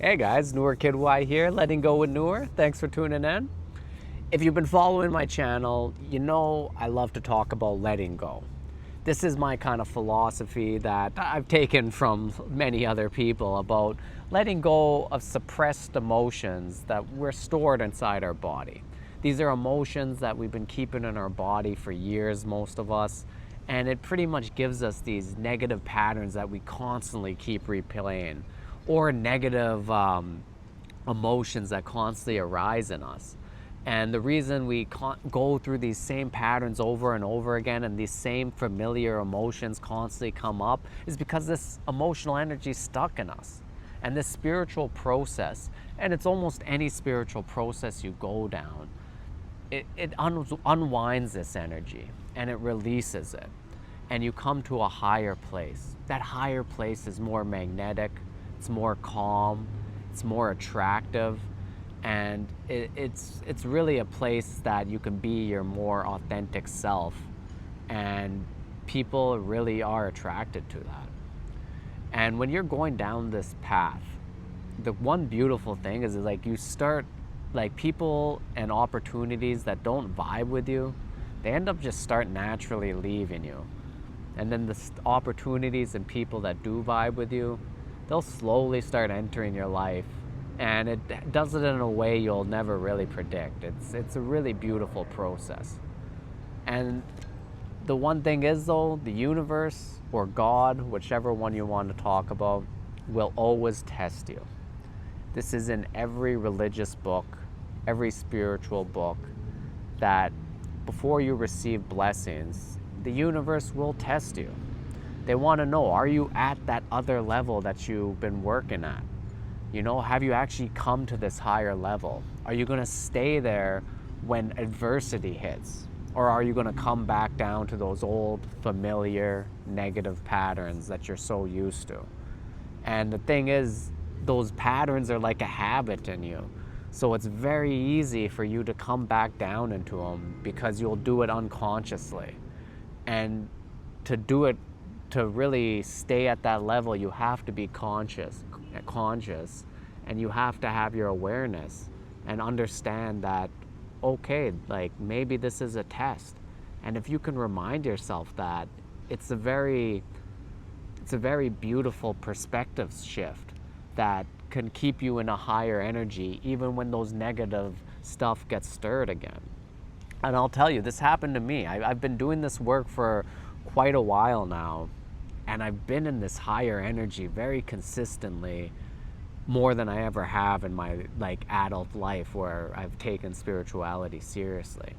Hey guys, Noor Kid Y here, letting go with Noor. Thanks for tuning in. If you've been following my channel, you know I love to talk about letting go. This is my kind of philosophy that I've taken from many other people about letting go of suppressed emotions that were stored inside our body. These are emotions that we've been keeping in our body for years, most of us, and it pretty much gives us these negative patterns that we constantly keep replaying, or negative emotions that constantly arise in us. And the reason we go through these same patterns over and over again and these same familiar emotions constantly come up is because this emotional energy is stuck in us. And this spiritual process, and it's almost any spiritual process you go down, it unwinds this energy and it releases it. And you come to a higher place. That higher place is more magnetic, it's more calm, it's more attractive, and it's really a place that you can be your more authentic self, and people really are attracted to that. And when you're going down this path, the one beautiful thing is like you start, like, people and opportunities that don't vibe with you, they end up just start naturally leaving you. And then the opportunities and people that do vibe with you, they'll slowly start entering your life, and it does it in a way you'll never really predict. It's a really beautiful process. And the one thing is, though, the universe or God, whichever one you want to talk about, will always test you. This is in every religious book, every spiritual book, that before you receive blessings, the universe will test you. They want to know, are you at that other level that you've been working at? You know, have you actually come to this higher level? Are you going to stay there when adversity hits? Or are you going to come back down to those old, familiar, negative patterns that you're so used to? And the thing is, those patterns are like a habit in you. So it's very easy for you to come back down into them because you'll do it unconsciously. And to do it, to really stay at that level, you have to be conscious, and you have to have your awareness and understand that, okay, like, maybe this is a test. And if you can remind yourself that, it's a very beautiful perspective shift that can keep you in a higher energy even when those negative stuff gets stirred again. And I'll tell you, this happened to me. I've been doing this work for quite a while now, and I've been in this higher energy very consistently, more than I ever have in my adult life where I've taken spirituality seriously.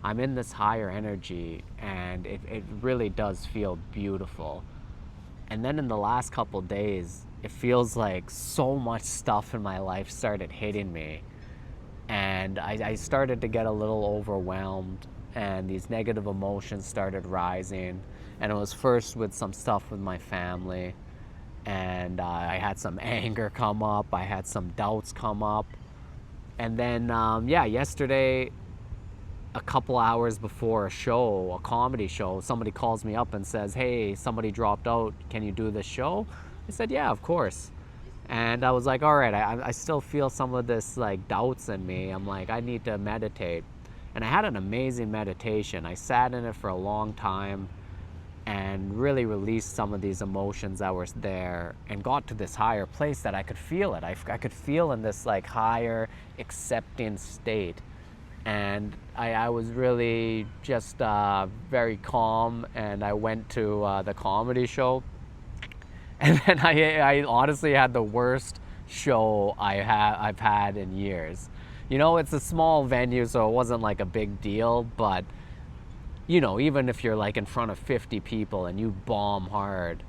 I'm in this higher energy, and it really does feel beautiful. And then in the last couple days, it feels like so much stuff in my life started hitting me, and I started to get a little overwhelmed, and these negative emotions started rising. And it was first with some stuff with my family, and I had some anger come up, I had some doubts come up. And then yesterday, a couple hours before a show, a comedy show, somebody calls me up and says, hey, somebody dropped out, can you do this show? I said, yeah, of course. And I was like, all right, I still feel some of this doubts in me. I'm like, I need to meditate. And I had an amazing meditation. I sat in it for a long time and really released some of these emotions that were there, and got to this higher place that I could feel it. I could feel in this higher accepting state. And I was really just very calm, and I went to the comedy show. And then I honestly had the worst show I've had in years. You know, it's a small venue, so it wasn't like a big deal, but you know, even if you're in front of 50 people and you bomb hard,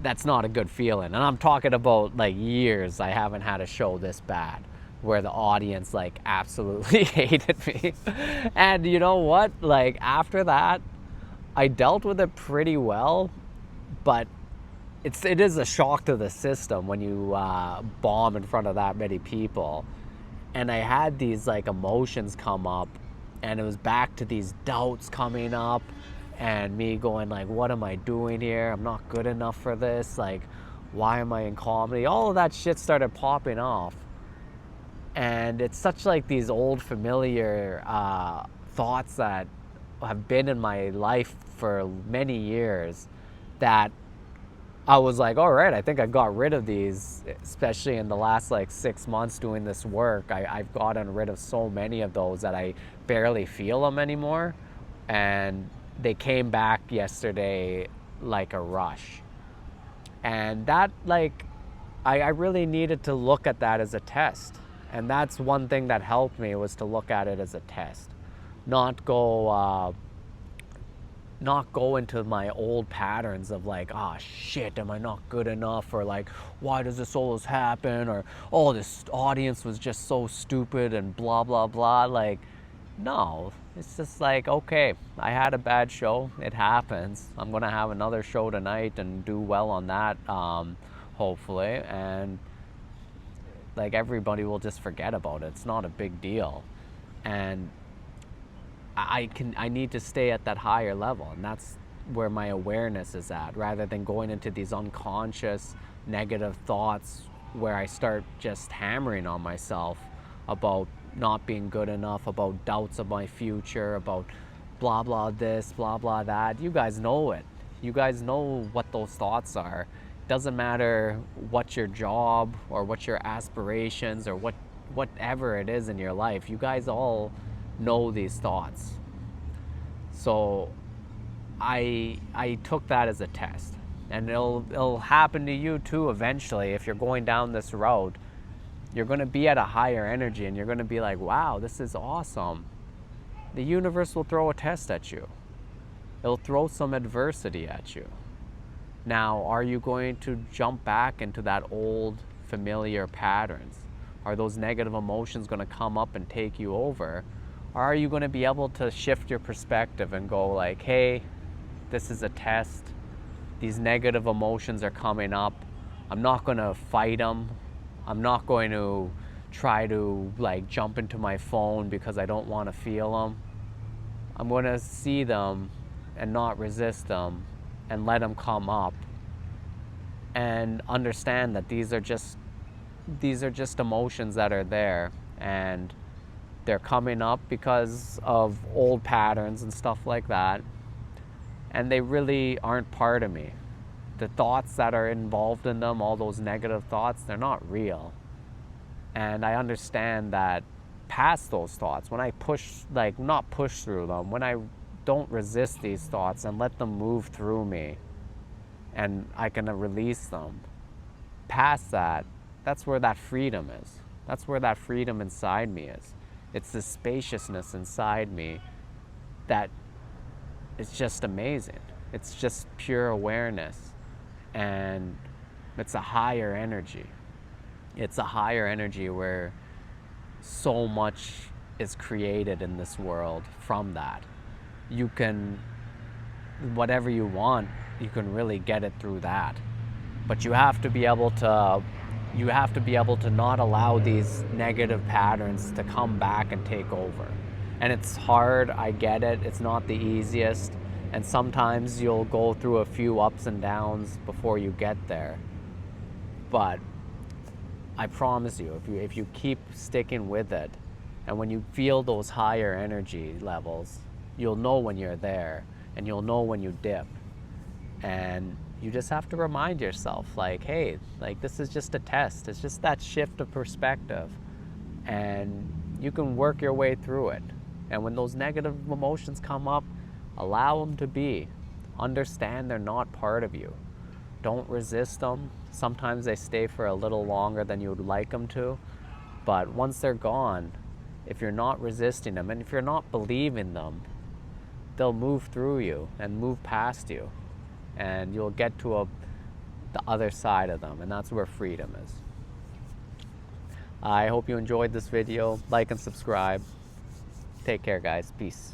that's not a good feeling. And I'm talking about years I haven't had a show this bad, where the audience absolutely hated me. And you know what? After that, I dealt with it pretty well, but it is a shock to the system when you bomb in front of that many people. And I had these emotions come up, and it was back to these doubts coming up, and me going what am I doing here? I'm not good enough for this. Why am I in comedy? All of that shit started popping off. And it's such like these old familiar thoughts that have been in my life for many years that I was like, all right, I think I got rid of these, especially in the last like 6 months doing this work. I've gotten rid of so many of those that I barely feel them anymore. And they came back yesterday like a rush. And that, like, I really needed to look at that as a test. And that's one thing that helped me, was to look at it as a test. Not go into my old patterns of like, oh shit, am I not good enough? Or like, why does this always happen? Or, oh, this audience was just so stupid and blah, blah, blah. Like, no, it's just like, okay, I had a bad show. It happens. I'm going to have another show tonight and do well on that, hopefully. And like, everybody will just forget about it. It's not a big deal. And I need to stay at that higher level, and that's where my awareness is at, rather than going into these unconscious negative thoughts where I start just hammering on myself about not being good enough, about doubts of my future, about blah blah this, blah blah that. You guys know it. You guys know what those thoughts are. Doesn't matter what your job or what your aspirations or whatever it is in your life. You guys all know these thoughts. So I took that as a test, and it'll happen to you too eventually. If you're going down this road, you're going to be at a higher energy, and you're going to be like, wow, this is awesome. The universe will throw a test at you. It'll throw some adversity at you. Now, are you going to jump back into that old familiar patterns? Are those negative emotions going to come up and take you over? Or are you going to be able to shift your perspective and go like, hey, this is a test. These negative emotions are coming up. I'm not going to fight them. I'm not going to try to like jump into my phone because I don't want to feel them. I'm going to see them and not resist them and let them come up, and understand that these are just emotions that are there, and they're coming up because of old patterns and stuff like that, and they really aren't part of me. The thoughts that are involved in them, all those negative thoughts, they're not real. And I understand that past those thoughts, when I not push through them, when I don't resist these thoughts and let them move through me, and I can release them, past that, that's where that freedom is. That's where that freedom inside me is. It's the spaciousness inside me that is just amazing. It's just pure awareness, and it's a higher energy. It's a higher energy where so much is created in this world from that. You can, whatever you want, you can really get it through that. But you have to be able to not allow these negative patterns to come back and take over. And it's hard, I get it. It's not the easiest. And sometimes you'll go through a few ups and downs before you get there. But I promise you, if you keep sticking with it, and when you feel those higher energy levels, you'll know when you're there, and you'll know when you dip. And you just have to remind yourself, like, hey, like, this is just a test. It's just that shift of perspective, and you can work your way through it. And when those negative emotions come up, allow them to be. Understand they're not part of you. Don't resist them. Sometimes they stay for a little longer than you would like them to, but once they're gone, if you're not resisting them and if you're not believing them, they'll move through you and move past you, and you'll get to the other side of them, and that's where freedom is. I hope you enjoyed this video. Like and subscribe. Take care, guys. Peace.